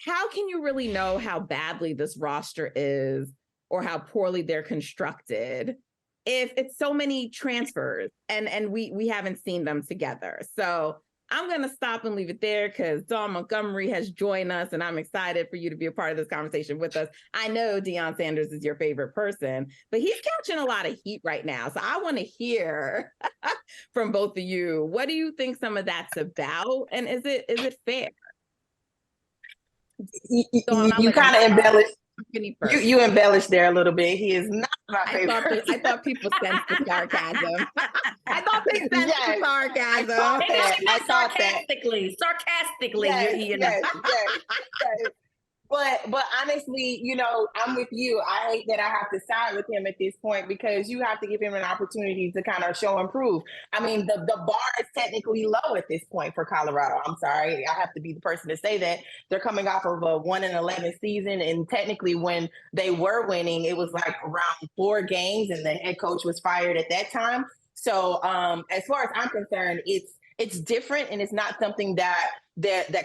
how can you really know how badly this roster is or how poorly they're constructed if it's so many transfers and we haven't seen them together? So I'm going to stop and leave it there because Dawn Montgomery has joined us, and I'm excited for you to be a part of this conversation with us. I know Deion Sanders is your favorite person, but he's catching a lot of heat right now. So I want to hear from both of you. What do you think some of that's about? And is it fair? You kind of embellished. You embellished there a little bit. He is not my favorite. I thought people sensed the sarcasm. I thought they sensed the sarcasm. I thought sarcastically. Yes. But honestly, I'm with you. I hate that I have to side with him at this point because you have to give him an opportunity to kind of show and prove. I mean, the bar is technically low at this point for Colorado. I'm sorry. I have to be the person to say that. They're coming off of a 1-11 season. And technically when they were winning, it was like around 4 games and the head coach was fired at that time. So as far as I'm concerned, it's different and it's not something that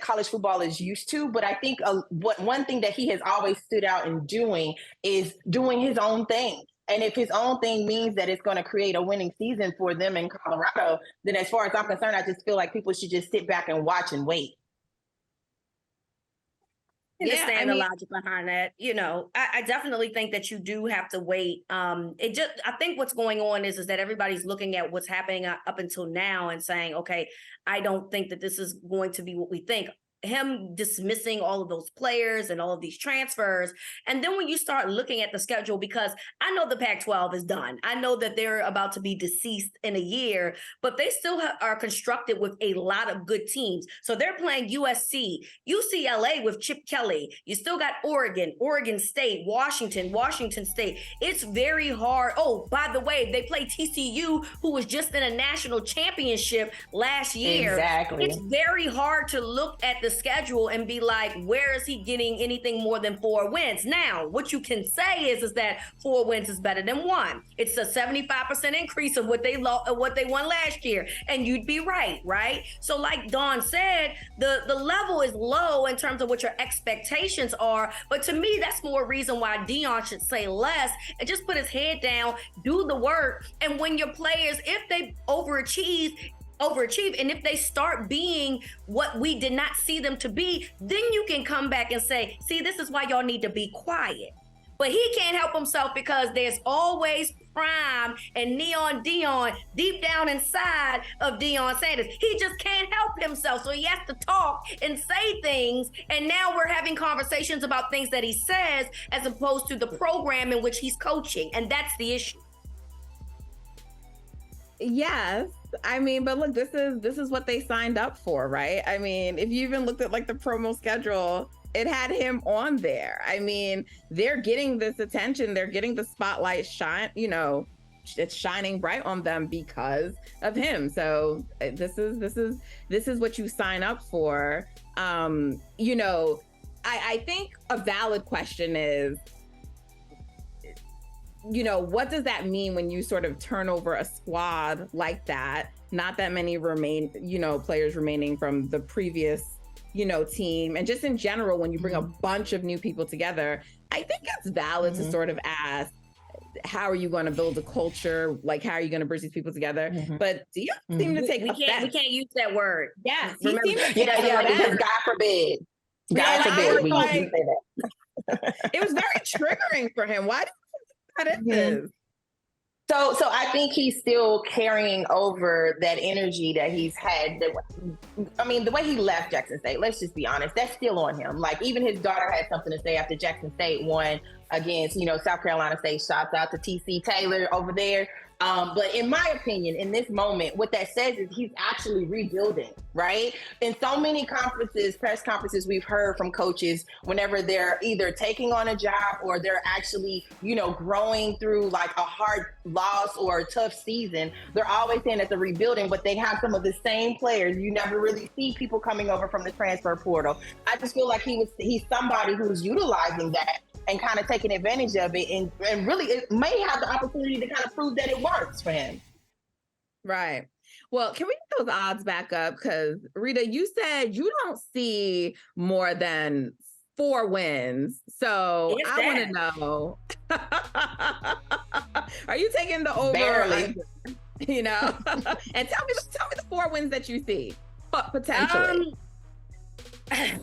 college football is used to. But I think one thing that he has always stood out in doing is doing his own thing. And if his own thing means that it's going to create a winning season for them in Colorado, then as far as I'm concerned, I just feel like people should just sit back and watch and wait. Understand the logic behind that. I definitely think that you do have to wait. I think what's going on is that everybody's looking at what's happening up until now and saying, okay, I don't think that this is going to be what we think. Him dismissing all of those players and all of these transfers. And then when you start looking at the schedule, because I know the Pac-12 is done. I know that they're about to be deceased in a year, but they still are constructed with a lot of good teams. So they're playing USC, UCLA with Chip Kelly. You still got Oregon, Oregon State, Washington State. It's very hard. Oh, by the way, they play TCU, who was just in a national championship last year. Exactly. It's very hard to look at the schedule and be like, where is he getting anything more than 4 wins? Now, what you can say is that 4 wins is better than 1. It's a 75% increase of what they won last year. And you'd be right? So like Dawn said, the level is low in terms of what your expectations are. But to me, that's more reason why Deion should say less and just put his head down, do the work. And when your players, if they overachieve, and if they start being what we did not see them to be, then you can come back and say, see, this is why y'all need to be quiet. But he can't help himself because there's always prime and neon Deion deep down inside of Deion Sanders. He just can't help himself. So he has to talk and say things. And now we're having conversations about things that he says as opposed to the program in which he's coaching. And that's the issue. Yes. I mean, but look, this is what they signed up for, right? I mean, if you even looked at like the promo schedule, it had him on there. I mean, they're getting this attention, they're getting the spotlight shine, it's shining bright on them because of him. So this is what you sign up for. I think a valid question is, what does that mean when you sort of turn over a squad like that? Not that many players remaining from the previous, team. And just in general, when you bring a bunch of new people together, I think it's valid to sort of ask, how are you going to build a culture? Like, how are you going to bring these people together? But do you seem to take we can't use that word. Yes. Because God forbid. God forbid we say that. It was very triggering for him. Why do you think that is? So I think he's still carrying over that energy that he's had. The way he left Jackson State, let's just be honest, that's still on him. Like, even his daughter had something to say after Jackson State won against, South Carolina State. Shouts out to TC Taylor over there. But in my opinion, in this moment, what that says is he's actually rebuilding, right? In so many press conferences, we've heard from coaches whenever they're either taking on a job or they're actually, growing through like a hard loss or a tough season. They're always saying that they're rebuilding, but they have some of the same players. You never really see people coming over from the transfer portal. I just feel like he's somebody who's utilizing that and kind of taking advantage of it, and really it may have the opportunity to kind of prove that it works for him. Right. Well, can we get those odds back up? Because Reeta, you said you don't see more than 4 wins. So If I want to that. know, are you taking the over? Barely. You know, and tell me the 4 wins that you see, but potentially. I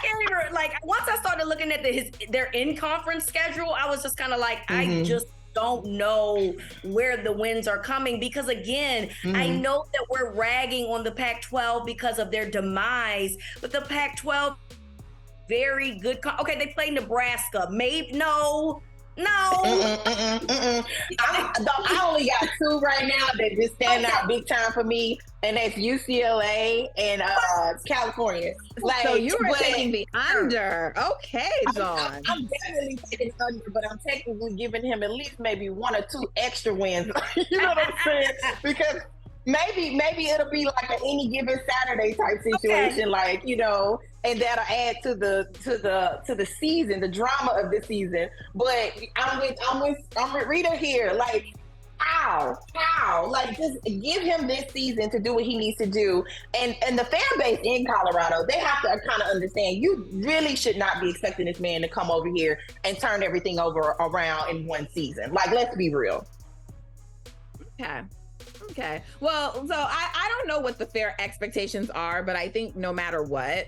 can't even, like, once I started looking at their in-conference schedule, I was just kind of like, I just don't know where the wins are coming, because again, I know that we're ragging on the Pac-12 because of their demise, but the Pac-12 very good. Okay, they play Nebraska. Maybe no. I only got 2 right now that just stand out big time for me, and that's UCLA and California. Like, so you were taking the under. Okay, Dawn. I'm definitely taking under, but I'm technically giving him at least maybe 1 or 2 extra wins. You know what I'm saying? Because maybe it'll be like an any given Saturday type situation, like, you know, and that'll add to the season, the drama of the season. But I'm with Reeta here. Like, how? Like, just give him this season to do what he needs to do. And the fan base in Colorado, they have to kind of understand, you really should not be expecting this man to come over here and turn everything around in 1 season. Like, let's be real. Okay. Well, so I don't know what the fair expectations are, but I think no matter what,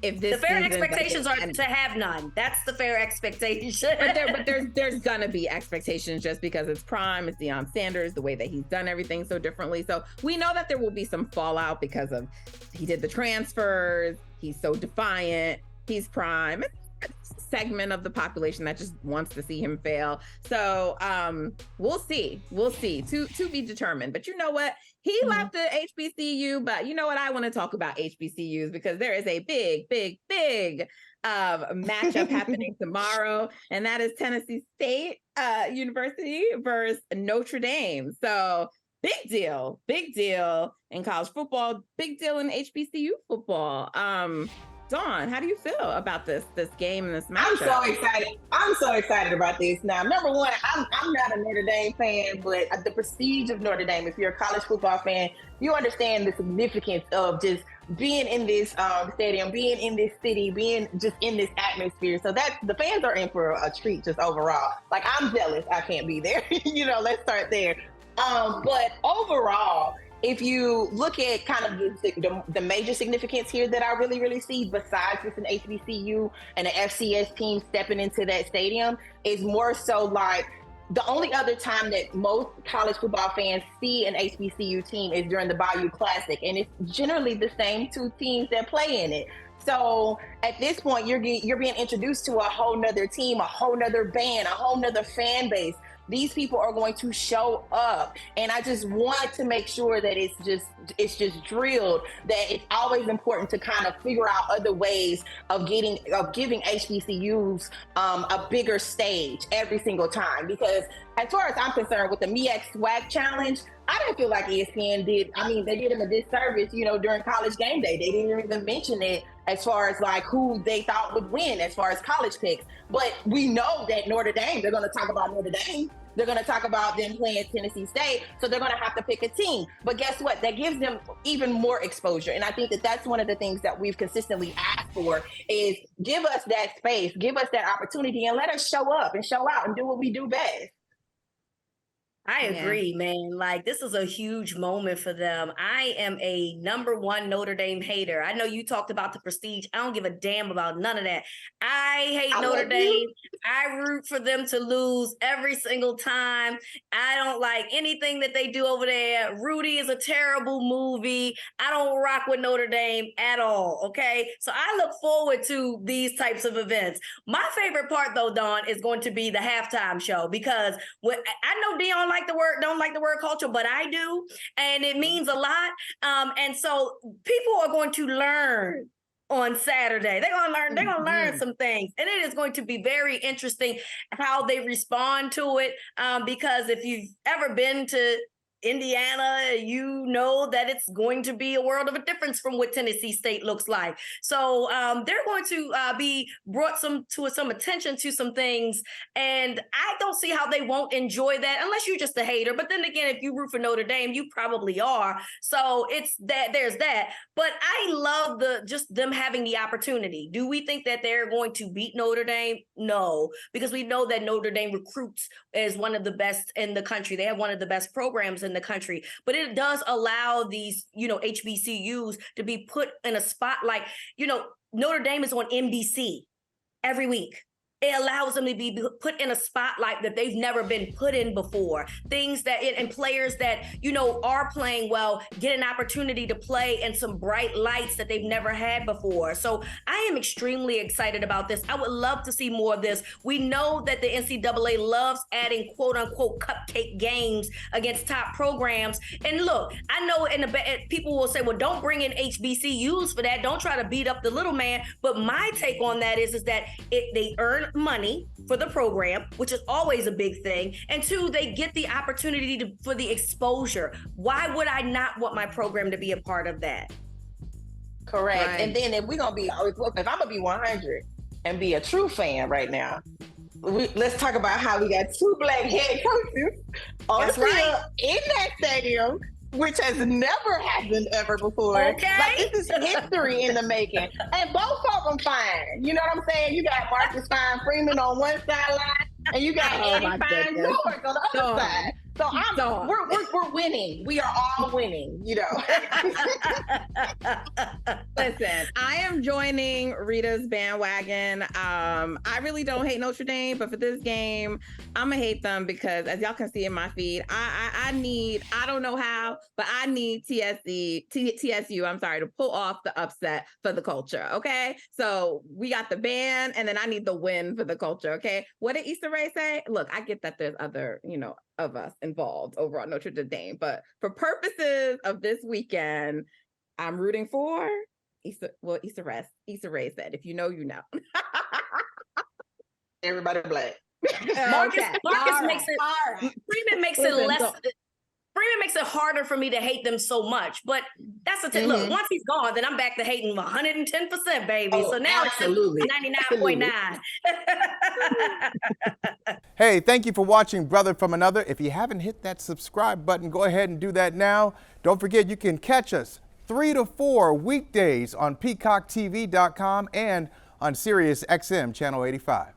if this the fair season, expectations are to have none. That's the fair expectation. but there's gonna be expectations just because it's Prime, it's Deion Sanders, the way that he's done everything so differently. So we know that there will be some fallout because of he did the transfers, he's so defiant, he's Prime. Segment of the population that just wants to see him fail. So we'll see to be determined. But you know what, he left the HBCU, but you know what, I want to talk about HBCUs because there is a big matchup happening tomorrow, and that is Tennessee State University versus Notre Dame. So big deal in college football, big deal in HBCU football. Dawn, how do you feel about this game and this matchup? I'm so excited about this. Now, number one, I'm not a Notre Dame fan, but the prestige of Notre Dame, if you're a college football fan, you understand the significance of just being in this stadium, being in this city, being just in this atmosphere. So that the fans are in for a treat just overall. Like, I'm jealous I can't be there. You know, let's start there. But overall, if you look at kind of the major significance here that I really see, besides just an HBCU and an FCS team stepping into that stadium, is more so like the only other time that most college football fans see an HBCU team is during the Bayou Classic, and it's generally the same 2 teams that play in it. So at this point, you're being introduced to a whole nother team, a whole nother band, a whole nother fan base. These people are going to show up, and I just want to make sure that it's just drilled that it's always important to kind of figure out other ways of giving HBCUs a bigger stage every single time. Because as far as I'm concerned, with the MEAC Swag Challenge, I didn't feel like ESPN did. I mean, they did him a disservice, you know, during College Game Day. They didn't even mention it as far as like who they thought would win as far as college picks. But we know that Notre Dame, they're going to talk about Notre Dame. They're going to talk about them playing Tennessee State. So they're going to have to pick a team. But guess what? That gives them even more exposure. And I think that that's one of the things that we've consistently asked for, is give us that space, give us that opportunity, and let us show up and show out and do what we do best. I agree, man. Like, this is a huge moment for them. I am a #1 Notre Dame hater. I know you talked about the prestige. I don't give a damn about none of that. I hate Notre Dame. I root for them to lose every single time. I don't like anything that they do over there. Rudy is a terrible movie. I don't rock with Notre Dame at all, okay? So I look forward to these types of events. My favorite part, though, Dawn, is going to be the halftime show, because I know Deion don't like the word culture, but I do, and it means a lot. And so people are going to learn on Saturday. They're gonna learn some things, and it is going to be very interesting how they respond to it. Because if you've ever been to Indiana, you know that it's going to be a world of a difference from what Tennessee State looks like. So they're going to be brought some attention to some things, and I don't see how they won't enjoy that unless you're just a hater. But then again, if you root for Notre Dame, you probably are. So it's that, there's that. But I love just them having the opportunity. Do we think that they're going to beat Notre Dame? No, because we know that Notre Dame recruits as one of the best in the country. They have one of the best programs in the country, but it does allow these, HBCUs to be put in a spotlight. Notre Dame is on NBC every week. It allows them to be put in a spotlight that they've never been put in before. Things that, and players that, are playing well, get an opportunity to play in some bright lights that they've never had before. So I am extremely excited about this. I would love to see more of this. We know that the NCAA loves adding quote unquote cupcake games against top programs. And look, I know people will say, well, don't bring in HBCUs for that. Don't try to beat up the little man. But my take on that is that they earn money for the program, which is always a big thing. And two, they get the opportunity for the exposure. Why would I not want my program to be a part of that? Correct. Right. And then if I'm gonna be 100 and be a true fan right now, let's talk about how we got two black head coaches on the field in that stadium, which has never happened ever before. Okay. Like, this is history in the making. And both of them fine. You know what I'm saying? You got Marcus Fine Freeman on one sideline, and you got Eddie Fine George on the other side. So we're winning. We are all winning, Listen, I am joining Rita's bandwagon. I really don't hate Notre Dame, but for this game, I'm gonna hate them because, as y'all can see in my feed, I don't know how, but I need TSU, I'm sorry, to pull off the upset for the culture. Okay, so we got the ban, and then I need the win for the culture. Okay, what did Issa Rae say? Look, I get that there's other, of us involved over on Notre Dame, but for purposes of this weekend, I'm rooting for Issa Rae said, if you know, you know. Everybody black. Marcus Okay. makes it. Freeman makes it less. Freeman makes it harder for me to hate them so much, but that's the thing. Look, once he's gone, then I'm back to hating 110%, baby. Oh, so now absolutely. it's 99.9. Hey, thank you for watching Brother from Another. If you haven't hit that subscribe button, go ahead and do that now. Don't forget, you can catch us 3 to 4 weekdays on PeacockTV.com and on Sirius XM Channel 85.